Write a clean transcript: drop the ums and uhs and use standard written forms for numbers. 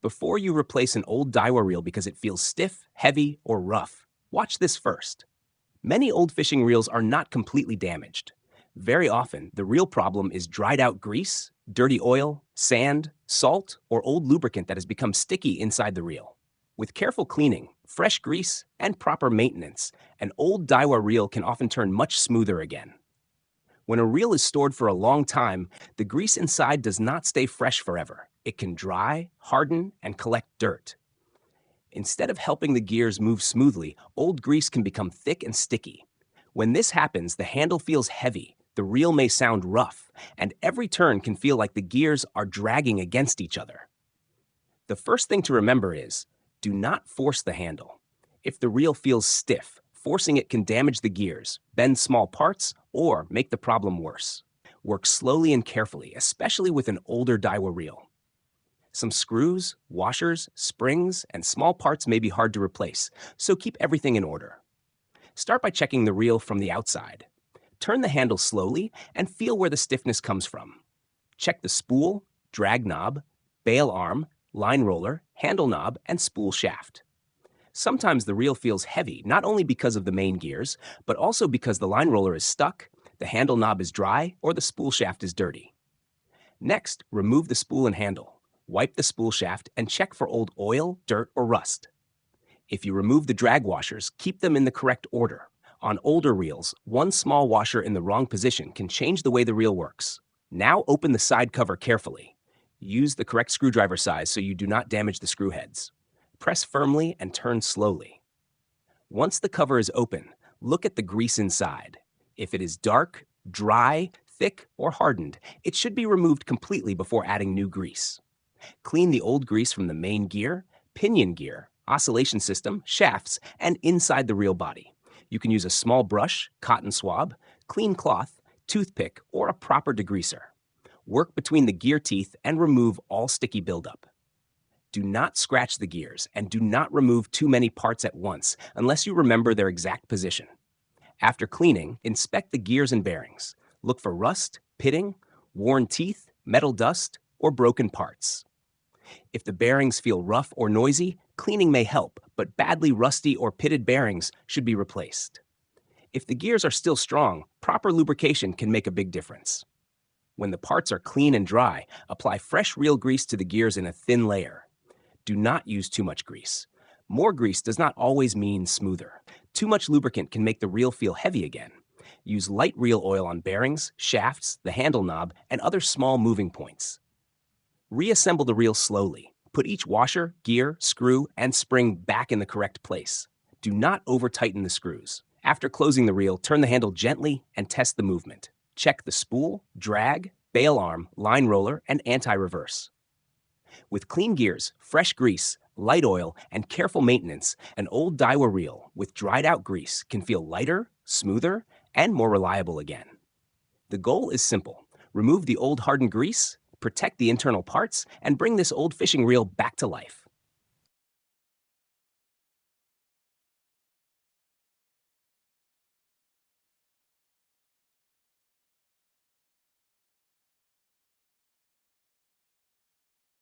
Before you replace an old Daiwa reel because it feels stiff, heavy, or rough, watch this first. Many old fishing reels are not completely damaged. Very often, the real problem is dried out grease, dirty oil, sand, salt, or old lubricant that has become sticky inside the reel. With careful cleaning, fresh grease, and proper maintenance, an old Daiwa reel can often turn much smoother again. When a reel is stored for a long time, the grease inside does not stay fresh forever. It can dry, harden, and collect dirt. Instead of helping the gears move smoothly, old grease can become thick and sticky. When this happens, the handle feels heavy, the reel may sound rough, and every turn can feel like the gears are dragging against each other. The first thing to remember is, do not force the handle. If the reel feels stiff, forcing it can damage the gears, bend small parts, or make the problem worse. Work slowly and carefully, especially with an older Daiwa reel. Some screws, washers, springs, and small parts may be hard to replace, so keep everything in order. Start by checking the reel from the outside. Turn the handle slowly and feel where the stiffness comes from. Check the spool, drag knob, bail arm, line roller, handle knob, and spool shaft. Sometimes the reel feels heavy, not only because of the main gears, but also because the line roller is stuck, the handle knob is dry, or the spool shaft is dirty. Next, remove the spool and handle. Wipe the spool shaft and check for old oil, dirt, or rust. If you remove the drag washers, keep them in the correct order. On older reels, one small washer in the wrong position can change the way the reel works. Now open the side cover carefully. Use the correct screwdriver size so you do not damage the screw heads. Press firmly and turn slowly. Once the cover is open, look at the grease inside. If it is dark, dry, thick, or hardened, it should be removed completely before adding new grease. Clean the old grease from the main gear, pinion gear, oscillation system, shafts, and inside the reel body. You can use a small brush, cotton swab, clean cloth, toothpick, or a proper degreaser. Work between the gear teeth and remove all sticky buildup. Do not scratch the gears and do not remove too many parts at once unless you remember their exact position. After cleaning, inspect the gears and bearings. Look for rust, pitting, worn teeth, metal dust, or broken parts. If the bearings feel rough or noisy, cleaning may help, but badly rusty or pitted bearings should be replaced. If the gears are still strong, proper lubrication can make a big difference. When the parts are clean and dry, apply fresh reel grease to the gears in a thin layer. Do not use too much grease. More grease does not always mean smoother. Too much lubricant can make the reel feel heavy again. Use light reel oil on bearings, shafts, the handle knob, and other small moving points. Reassemble the reel slowly. Put each washer, gear, screw, and spring back in the correct place. Do not over-tighten the screws. After closing the reel, turn the handle gently and test the movement. Check the spool, drag, bail arm, line roller, and anti-reverse. With clean gears, fresh grease, light oil, and careful maintenance, an old Daiwa reel with dried out grease can feel lighter, smoother, and more reliable again. The goal is simple. Remove the old hardened grease, protect the internal parts, and bring this old fishing reel back to life.